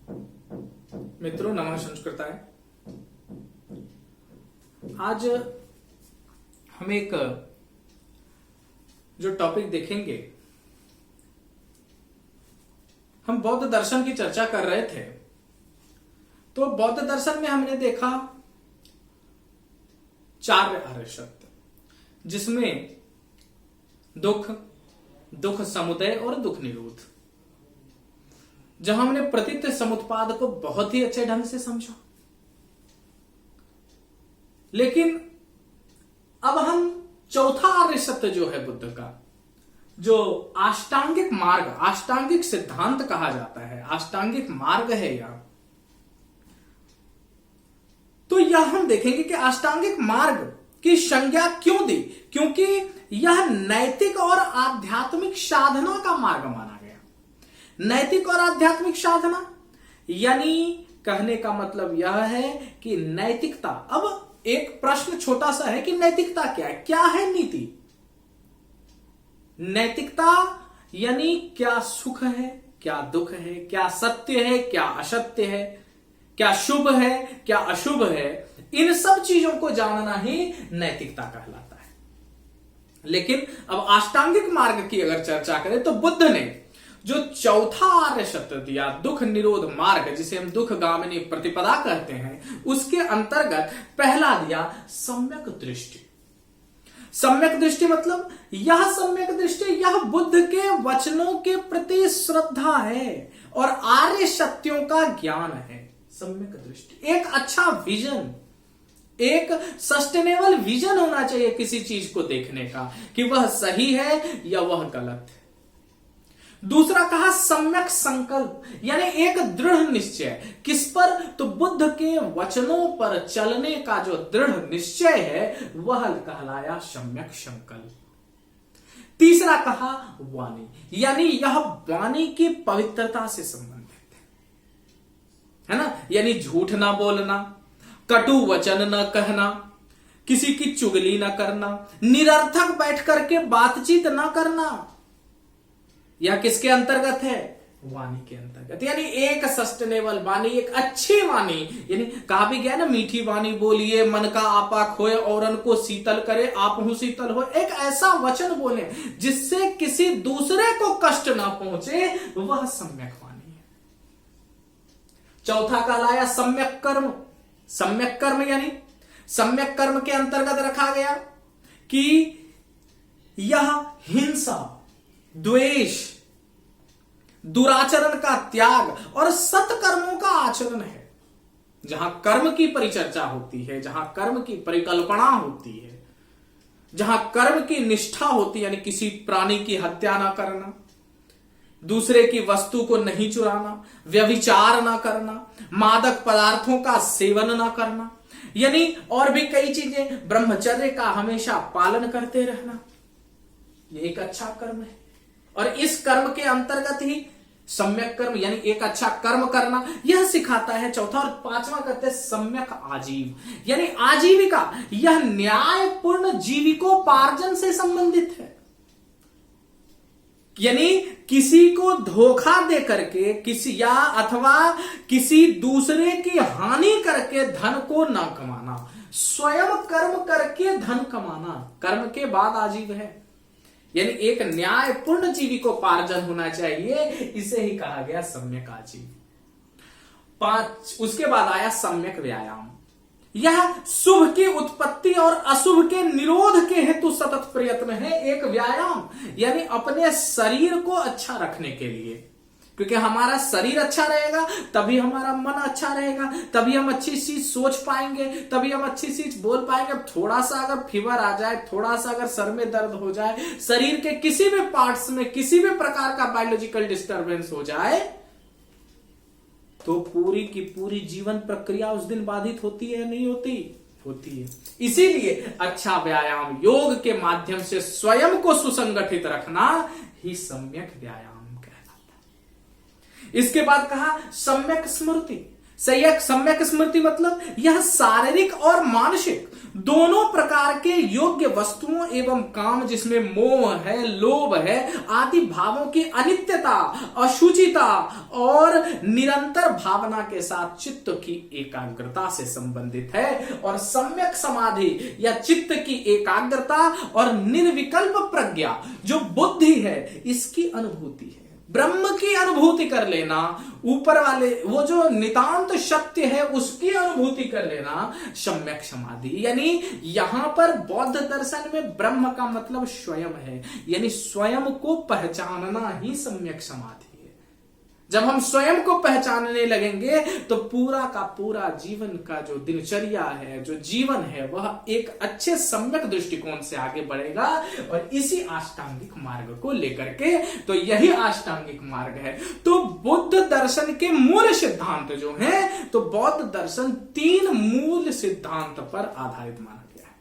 मित्रों नमः संस्कृताय। आज हम एक जो टॉपिक देखेंगे, हम बौद्ध दर्शन की चर्चा कर रहे थे। तो बौद्ध दर्शन में हमने देखा 4 आर्य सत्य, जिसमें दुख, दुख समुदय और दुख निरोध। जहां हमने प्रतित्य समुत्पाद को बहुत ही अच्छे ढंग से समझा, लेकिन अब हम चौथा आर्य सत्य जो है बुद्ध का, जो अष्टांगिक मार्ग, अष्टांगिक सिद्धांत कहा जाता है, अष्टांगिक मार्ग है यह। तो यह हम देखेंगे कि अष्टांगिक मार्ग की संज्ञा क्यों दी, क्योंकि यह नैतिक और आध्यात्मिक साधना का मार्ग माना गया। नैतिक और आध्यात्मिक साधना यानी कहने का मतलब यह है कि नैतिकता। अब एक प्रश्न छोटा सा है कि नैतिकता क्या है, क्या है नीति? नैतिकता यानी क्या सुख है, क्या दुख है, क्या सत्य है, क्या असत्य है, क्या शुभ है, क्या अशुभ है, इन सब चीजों को जानना ही नैतिकता कहलाता है। लेकिन अब अष्टांगिक मार्ग की अगर चर्चा करें तो बुद्ध ने जो चौथा आर्य सत्य दिया, दुख निरोध मार्ग, जिसे हम दुख गामिनी प्रतिपदा कहते हैं, उसके अंतर्गत पहला दिया सम्यक दृष्टि। सम्यक दृष्टि मतलब यह सम्यक दृष्टि, यह बुद्ध के वचनों के प्रति श्रद्धा है और आर्य सत्यों का ज्ञान है। सम्यक दृष्टि एक अच्छा विजन, एक सस्टेनेबल विजन होना चाहिए किसी चीज को देखने का कि वह सही है या वह गलत है। दूसरा कहा सम्यक संकल्प, यानी एक दृढ़ निश्चय। किस पर? तो बुद्ध के वचनों पर चलने का जो दृढ़ निश्चय है वह कहलाया सम्यक संकल्प। तीसरा कहा वाणी, यानी यह वाणी की पवित्रता से संबंधित है ना, यानी झूठ ना बोलना, कटु वचन न कहना, किसी की चुगली न करना, निरर्थक बैठ करके बातचीत न करना। यह किसके अंतर्गत है? वाणी के अंतर्गत। यानी एक सस्टेनेबल वाणी, एक अच्छी वाणी, यानी कहा भी गया ना, मीठी वाणी बोलिए, मन का आपा खोए, औरन को शीतल करे, आप हूं शीतल हो। एक ऐसा वचन बोले जिससे किसी दूसरे को कष्ट ना पहुंचे, वह सम्यक वाणी है। चौथा कहलाया सम्यक कर्म। सम्यक कर्म यानी सम्यक कर्म के अंतर्गत रखा गया कि यह हिंसा, द्वेष, दुराचरण का त्याग और सत्कर्मों का आचरण है। जहां कर्म की परिचर्चा होती है, जहां कर्म की परिकल्पना होती है, जहां कर्म की निष्ठा होती है, यानी किसी प्राणी की हत्या ना करना, दूसरे की वस्तु को नहीं चुराना, व्यभिचार ना करना, मादक पदार्थों का सेवन ना करना, यानी और भी कई चीजें, ब्रह्मचर्य का हमेशा पालन करते रहना, यह एक अच्छा कर्म है। और इस कर्म के अंतर्गत ही सम्यक कर्म यानी एक अच्छा कर्म करना, यह सिखाता है चौथा। और पांचवा कहते हैं सम्यक आजीव, यानी आजीविका, यह न्यायपूर्ण जीविकोपार्जन से संबंधित है। यानी किसी को धोखा दे करके किसी या अथवा किसी दूसरे की हानि करके धन को ना कमाना, स्वयं कर्म करके धन कमाना कर्म के बाद आजीव है। यानी एक न्यायपूर्ण जीविकोपार्जन होना चाहिए, इसे ही कहा गया सम्यक आजीव। 5 उसके बाद आया सम्यक व्यायाम। यह शुभ की उत्पत्ति और अशुभ के निरोध के हेतु सतत प्रयत्न है, एक व्यायाम, यानी अपने शरीर को अच्छा रखने के लिए। क्योंकि हमारा शरीर अच्छा रहेगा तभी हमारा मन अच्छा रहेगा, तभी हम अच्छी चीज सोच पाएंगे, तभी हम अच्छी चीज बोल पाएंगे। थोड़ा सा अगर फीवर आ जाए, थोड़ा सा अगर सर में दर्द हो जाए, शरीर के किसी भी पार्ट्स में किसी भी प्रकार का बायोलॉजिकल डिस्टरबेंस हो जाए, तो पूरी की पूरी जीवन प्रक्रिया उस दिन बाधित होती है, नहीं होती? होती है। इसीलिए अच्छा व्यायाम, योग के माध्यम से स्वयं को सुसंगठित रखना ही सम्यक व्यायाम कहलाता है। इसके बाद कहा सम्यक स्मृति। सम्यक स्मृति मतलब यह शारीरिक और मानसिक दोनों प्रकार के योग्य वस्तुओं एवं काम जिसमें मोह है, लोभ है आदि भावों की अनित्यता, अशुचिता और निरंतर भावना के साथ चित्त की एकाग्रता से संबंधित है। और सम्यक समाधि या चित्त की एकाग्रता और निर्विकल्प प्रज्ञा जो बुद्धि है इसकी अनुभूति है। ब्रह्म की अनुभूति कर लेना, ऊपर वाले वो जो नितांत सत्य है उसकी अनुभूति कर लेना सम्यक समाधि। यानी यहां पर बौद्ध दर्शन में ब्रह्म का मतलब स्वयं है, यानी स्वयं को पहचानना ही सम्यक समाधि है। जब हम स्वयं को पहचानने लगेंगे तो पूरा का पूरा जीवन का जो दिनचर्या है, जो जीवन है, वह एक अच्छे सम्यक दृष्टिकोण से आगे बढ़ेगा। और इसी अष्टांगिक मार्ग को लेकर के, तो यही अष्टांगिक मार्ग है। तो बुद्ध दर्शन के मूल सिद्धांत जो हैं, तो बौद्ध दर्शन 3 मूल सिद्धांत पर आधारित माना गया है।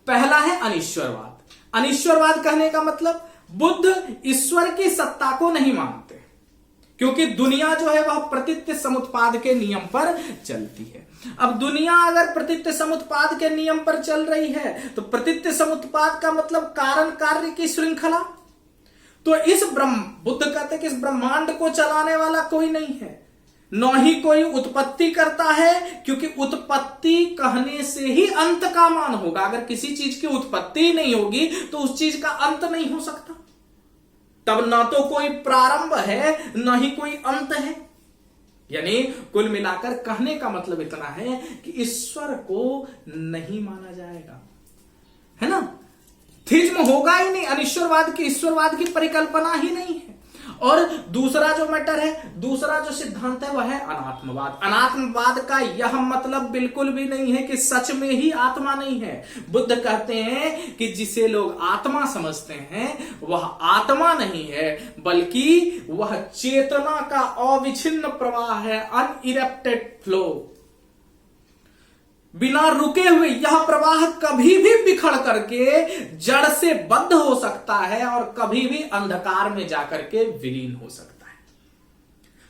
पहला है अनिश्वरवाद। अनिश्वरवाद कहने का मतलब बुद्ध ईश्वर की सत्ता को नहीं मानते, क्योंकि दुनिया जो है वह प्रतीत्य समुत्पाद के नियम पर चलती है। अब दुनिया अगर प्रतीत्य समुत्पाद के नियम पर चल रही है तो प्रतीत्य समुत्पाद का मतलब कारण कार्य की श्रृंखला। तो इस बुद्ध कहते हैं कि इस ब्रह्मांड को चलाने वाला कोई नहीं है, न ही कोई उत्पत्ति करता है, क्योंकि उत्पत्ति कहने से ही अंत का मान होगा। अगर किसी चीज की उत्पत्ति नहीं होगी तो उस चीज का अंत नहीं हो सकता। तब ना तो कोई प्रारंभ है ना ही कोई अंत है। यानी कुल मिलाकर कहने का मतलब इतना है कि ईश्वर को नहीं माना जाएगा, है ना। थिज्म होगा ही नहीं, अनिश्वरवाद की ईश्वरवाद की परिकल्पना ही नहीं है। और दूसरा जो मैटर है, दूसरा जो सिद्धांत है वह है अनात्मवाद। अनात्मवाद का यह मतलब बिल्कुल भी नहीं है कि सच में ही आत्मा नहीं है। बुद्ध कहते हैं कि जिसे लोग आत्मा समझते हैं वह आत्मा नहीं है, बल्कि वह चेतना का अविच्छिन्न प्रवाह है, अनइरप्टेड फ्लो। बिना रुके हुए यह प्रवाह कभी भी बिखर करके जड़ से बद्ध हो सकता है और कभी भी अंधकार में जाकर के विलीन हो सकता है।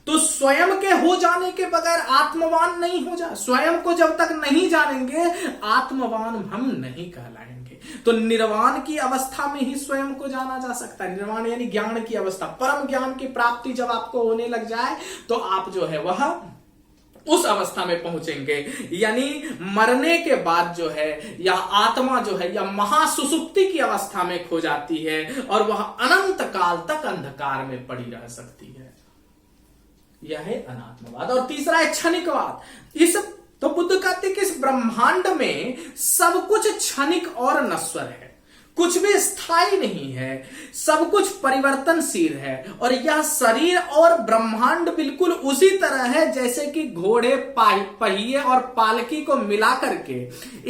तो स्वयं के हो जाने के बगैर आत्मवान नहीं हो जा। स्वयं को जब तक नहीं जानेंगे आत्मवान हम नहीं कहलाएंगे। तो निर्वाण की अवस्था में ही स्वयं को जाना जा सकता है। निर्वाण यानी ज्ञान की अवस्था, परम ज्ञान की प्राप्ति जब आपको होने लग जाए तो आप जो है वह उस अवस्था में पहुंचेंगे। यानी मरने के बाद जो है या आत्मा जो है या महासुसुप्ति की अवस्था में खो जाती है और वह अनंत काल तक अंधकार में पड़ी रह सकती है। यह है अनात्मवाद। और तीसरा है क्षणिकवाद। तो बुद्ध कहते हैं कि इस ब्रह्मांड में सब कुछ क्षणिक और नश्वर है, कुछ भी स्थायी नहीं है, सब कुछ परिवर्तनशील है। और यह शरीर और ब्रह्मांड बिल्कुल उसी तरह है जैसे कि घोड़े, पहिए और पालकी को मिलाकर के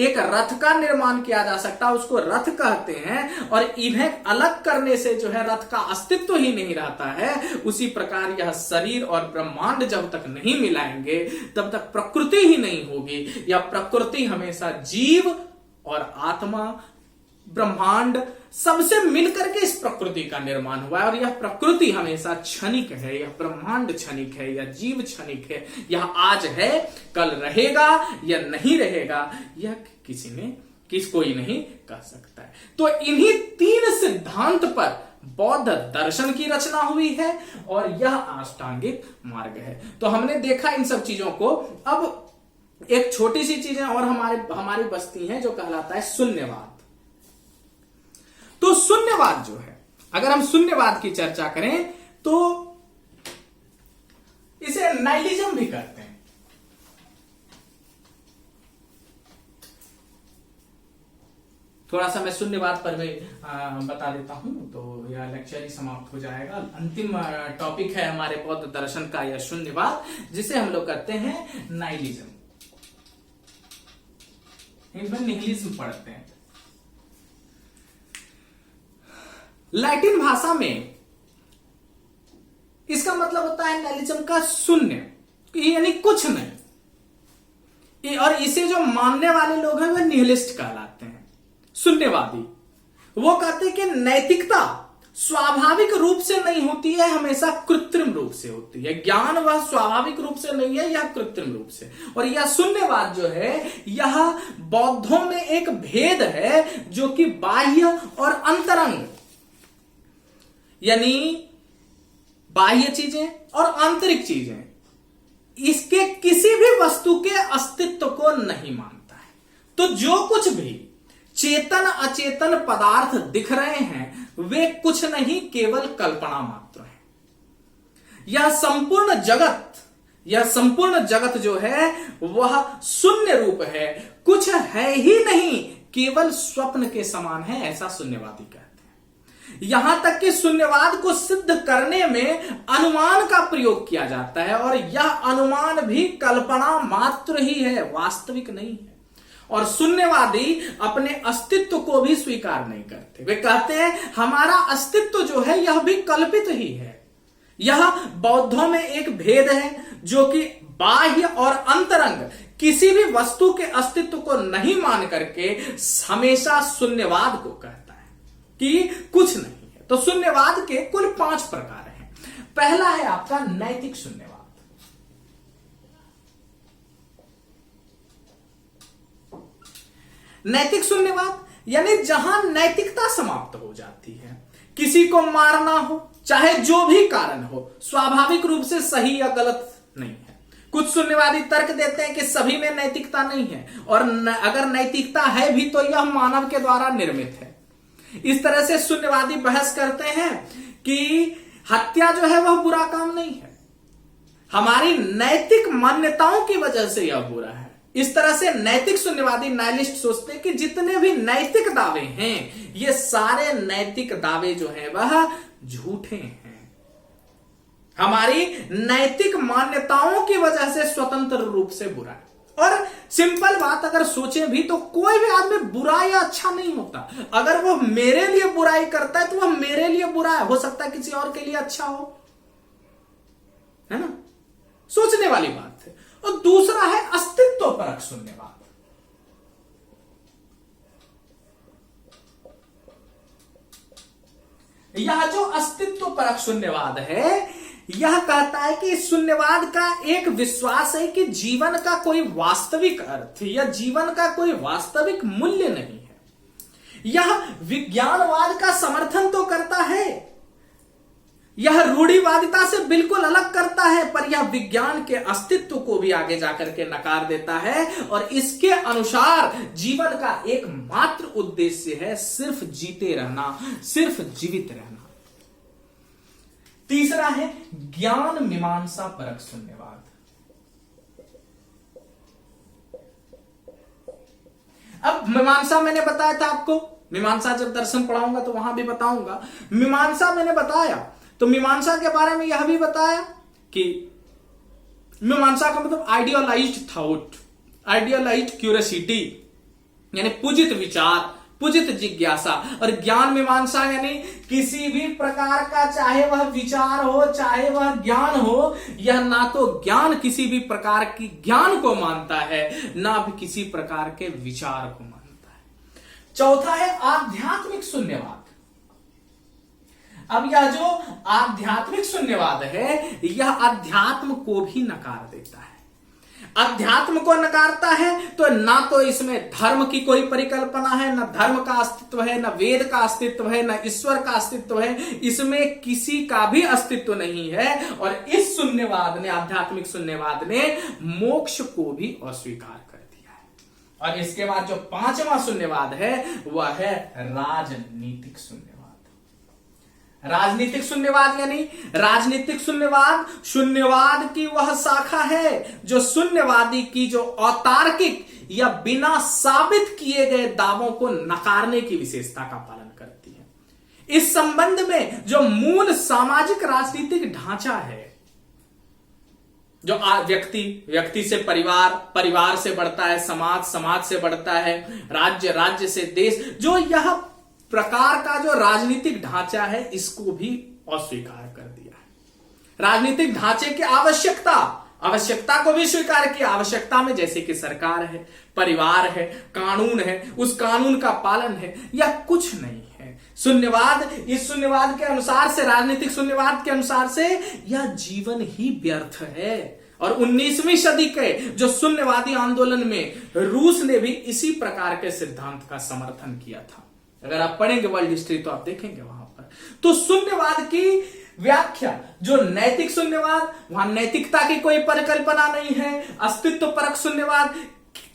एक रथ का निर्माण किया जा सकता है, उसको रथ कहते हैं। और इन्हें अलग करने से जो है रथ का अस्तित्व ही नहीं रहता है। उसी प्रकार यह शरीर और ब्रह्मांड जब तक नहीं मिलाएंगे तब तक प्रकृति ही नहीं होगी। यह प्रकृति हमेशा जीव और आत्मा, ब्रह्मांड सबसे मिलकर के इस प्रकृति का निर्माण हुआ है। और यह प्रकृति हमेशा क्षणिक है, यह ब्रह्मांड क्षणिक है, यह जीव क्षणिक है। यह आज है, कल रहेगा या नहीं रहेगा, यह कोई नहीं कह सकता है। तो इन्हीं 3 सिद्धांत पर बौद्ध दर्शन की रचना हुई है और यह अष्टांगिक मार्ग है। तो हमने देखा इन सब चीजों को। अब एक छोटी सी चीजें और हमारी बस्ती हैं जो कहलाता है शून्यवाद। तो शून्यवाद जो है, अगर हम शून्यवाद की चर्चा करें तो इसे नाइलिज्म भी कहते हैं। थोड़ा सा मैं शून्यवाद पर भी बता देता हूं तो यह लेक्चर ही समाप्त हो जाएगा। अंतिम टॉपिक है हमारे बौद्ध दर्शन का यह शून्यवाद, जिसे हम लोग कहते हैं नाइलिज्म। इनमें निहिलिज्म पढ़ते हैं। लैटिन भाषा में इसका मतलब होता है नाइलिज्म का शून्य, यानी कुछ नहीं। और इसे जो मानने वाले लोग हैं वह निहिलिस्ट कहलाते हैं, शून्यवादी। वो कहते हैं कि नैतिकता स्वाभाविक रूप से नहीं होती है, हमेशा कृत्रिम रूप से होती है। ज्ञान वह स्वाभाविक रूप से नहीं है, यह कृत्रिम रूप से। और यह शून्यवाद जो है, यह बौद्धों में एक भेद है जो कि बाह्य और अंतरंग, यानी बाह्य चीजें और आंतरिक चीजें, इसके किसी भी वस्तु के अस्तित्व को नहीं मानता है। तो जो कुछ भी चेतन अचेतन पदार्थ दिख रहे हैं वे कुछ नहीं, केवल कल्पना मात्र है। यह संपूर्ण जगत जो है वह शून्य रूप है, कुछ है ही नहीं, केवल स्वप्न के समान है, ऐसा शून्यवादी कहते हैं। यहां तक कि शून्यवाद को सिद्ध करने में अनुमान का प्रयोग किया जाता है, और यह अनुमान भी कल्पना मात्र ही है, वास्तविक नहीं है। और शून्यवादी अपने अस्तित्व को भी स्वीकार नहीं करते। वे कहते हैं हमारा अस्तित्व जो है यह भी कल्पित ही है। यह बौद्धों में एक भेद है जो कि बाह्य और अंतरंग किसी भी वस्तु के अस्तित्व को नहीं मान करके हमेशा शून्यवाद को कहता है कि कुछ नहीं है। तो शून्यवाद के कुल 5 प्रकार हैं। पहला है आपका नैतिक शून्यवाद। नैतिक शून्यवाद यानी जहां नैतिकता समाप्त हो जाती है। किसी को मारना हो, चाहे जो भी कारण हो, स्वाभाविक रूप से सही या गलत नहीं है। कुछ शून्यवादी तर्क देते हैं कि सभी में नैतिकता नहीं है, और अगर नैतिकता है भी तो यह मानव के द्वारा निर्मित है। इस तरह से शून्यवादी बहस करते हैं कि हत्या जो है वह बुरा काम नहीं है, हमारी नैतिक मान्यताओं की वजह से यह बुरा है। इस तरह से नैतिक शून्यवादी नाइलिस्ट सोचते हैं कि जितने भी नैतिक दावे हैं, ये सारे नैतिक दावे जो हैं वह झूठे हैं, हमारी नैतिक मान्यताओं की वजह से स्वतंत्र रूप से बुरा है। और सिंपल बात अगर सोचें भी तो कोई भी आदमी बुरा या अच्छा नहीं होता। अगर वो मेरे लिए बुराई करता है तो वह मेरे लिए बुरा है, हो सकता है किसी और के लिए अच्छा हो, है ना। सोचने वाली बात है। और दूसरा है अस्तित्व परक शून्यवाद। यह जो अस्तित्व परक शून्यवाद है, यह कहता है कि इस शून्यवाद का एक विश्वास है कि जीवन का कोई वास्तविक अर्थ या जीवन का कोई वास्तविक मूल्य नहीं है। यह विज्ञानवाद का समर्थन तो करता है, यह रूढ़िवादिता से बिल्कुल अलग करता है, पर यह विज्ञान के अस्तित्व को भी आगे जाकर के नकार देता है। और इसके अनुसार जीवन का एकमात्र उद्देश्य है सिर्फ जीते रहना, सिर्फ जीवित रहना। तीसरा है ज्ञान मीमांसा परक शून्यवाद। अब मीमांसा मैंने बताया था आपको, मीमांसा जब दर्शन पढ़ाऊंगा तो वहां भी बताऊंगा। मीमांसा मैंने बताया तो मीमांसा के बारे में यह भी बताया कि मीमांसा का मतलब आइडियलाइज्ड थॉट, आइडियलाइज्ड क्यूरियोसिटी, यानी पूजित विचार, पूजित जिज्ञासा। और ज्ञान मीमांसा यानी किसी भी प्रकार का, चाहे वह विचार हो चाहे वह ज्ञान हो, यह ना तो ज्ञान किसी भी प्रकार की ज्ञान को मानता है, ना भी किसी प्रकार के विचार को मानता है। चौथा है आध्यात्मिक शून्यवाद। अब यह जो आध्यात्मिक शून्यवाद है, यह अध्यात्म को भी नकार देता है। अध्यात्म को नकारता है तो ना तो इसमें धर्म की कोई परिकल्पना है, न धर्म का अस्तित्व है, न वेद का अस्तित्व है, न ईश्वर का अस्तित्व है, इसमें किसी का भी अस्तित्व नहीं है। और इस शून्यवाद ने, आध्यात्मिक शून्यवाद ने मोक्ष को भी अस्वीकार कर दिया है। और इसके बाद जो 5वां शून्यवाद है वह है राजनीतिक शून्यवाद। राजनीतिक शून्यवाद यानी राजनीतिक शून्यवाद शून्यवाद की वह शाखा है जो शून्यवादी की जो अतार्किक या बिना साबित किए गए दावों को नकारने की विशेषता का पालन करती है। इस संबंध में जो मूल सामाजिक राजनीतिक ढांचा है, जो व्यक्ति से परिवार, परिवार से बढ़ता है समाज, समाज से बढ़ता है राज्य, राज्य से देश, जो यह प्रकार का जो राजनीतिक ढांचा है इसको भी अस्वीकार कर दिया है। राजनीतिक ढांचे की आवश्यकता को भी स्वीकार किया। आवश्यकता में जैसे कि सरकार है, परिवार है, कानून है, उस कानून का पालन है, यह कुछ नहीं है। शून्यवाद, इस शून्यवाद के अनुसार से, राजनीतिक शून्यवाद के अनुसार से यह जीवन ही व्यर्थ है। और 19वीं सदी के जो शून्यवादी आंदोलन में रूस ने भी इसी प्रकार के सिद्धांत का समर्थन किया था। अगर आप पढ़ेंगे वर्ल्ड हिस्ट्री तो आप देखेंगे वहां पर। तो शून्यवाद की व्याख्या, जो नैतिक शून्यवाद, वहां नैतिकता की कोई परिकल्पना नहीं है। अस्तित्व परक शून्यवाद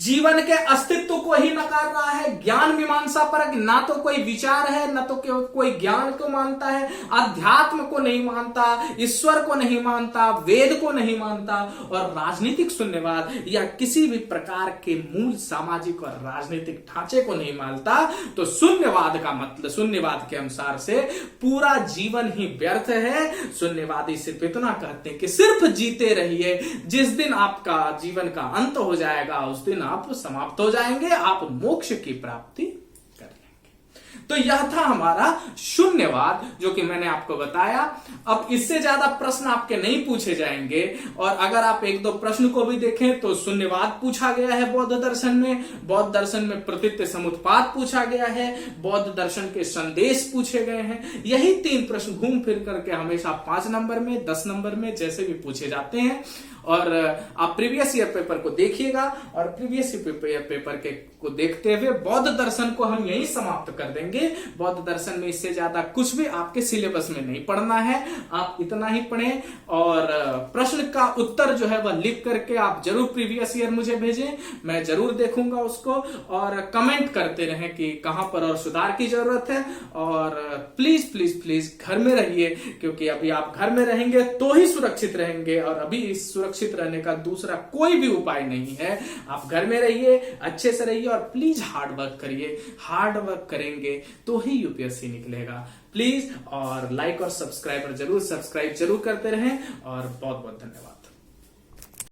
जीवन के अस्तित्व को ही नकार रहा है। ज्ञान मीमांसा परक, ना तो कोई विचार है, ना तो कोई ज्ञान को मानता है, अध्यात्म को नहीं मानता, ईश्वर को नहीं मानता, वेद को नहीं मानता। और राजनीतिक शून्यवाद या किसी भी प्रकार के मूल सामाजिक और राजनीतिक ढांचे को नहीं मानता। तो शून्यवाद का मतलब, शून्यवाद के अनुसार से पूरा जीवन ही व्यर्थ है। शून्यवादी सिर्फ इतना कहते हैं कि सिर्फ जीते रहिए, जिस दिन आपका जीवन का अंत हो जाएगा उस दिन आप समाप्त हो जाएंगे, आप मोक्ष की प्राप्ति कर लेंगे। तो यह था हमारा शून्यवाद, जो कि मैंने आपको बताया। अब इससे ज्यादा प्रश्न आपके नहीं पूछे जाएंगे। और अगर आप एक दो प्रश्न को भी देखें तो शून्यवाद पूछा गया है बौद्ध दर्शन में, बौद्ध दर्शन में प्रतीत्य समुत्पाद पूछा गया है, बौद्ध दर्शन के संदेश पूछे गए हैं। यही 3 प्रश्न घूम फिर करके हमेशा 5 नंबर में, 10 नंबर में जैसे भी पूछे जाते हैं। और आप प्रीवियस ईयर पेपर को देखिएगा और प्रीवियस ईयर पेपर के को देखते हुए बौद्ध दर्शन को हम यही समाप्त कर देंगे। बौद्ध दर्शन में इससे ज्यादा कुछ भी आपके सिलेबस में नहीं पढ़ना है, आप इतना ही पढ़ें। और प्रश्न का उत्तर जो है वह लिख करके आप जरूर प्रीवियस ईयर मुझे भेजें, मैं जरूर देखूंगा उसको। और कमेंट करते रहें कि कहां पर और सुधार की जरूरत है। और प्लीज प्लीज प्लीज घर में रहिए, क्योंकि अभी आप घर में रहेंगे तो ही सुरक्षित रहेंगे। और अभी इस सुरक्षित रहने का दूसरा कोई भी उपाय नहीं है। आप घर में रहिए, अच्छे से रहिए और प्लीज हार्ड वर्क करिए। हार्ड वर्क करेंगे तो ही यूपीएससी निकलेगा। प्लीज और लाइक और सब्सक्राइब जरूर करते रहें। और बहुत बहुत धन्यवाद।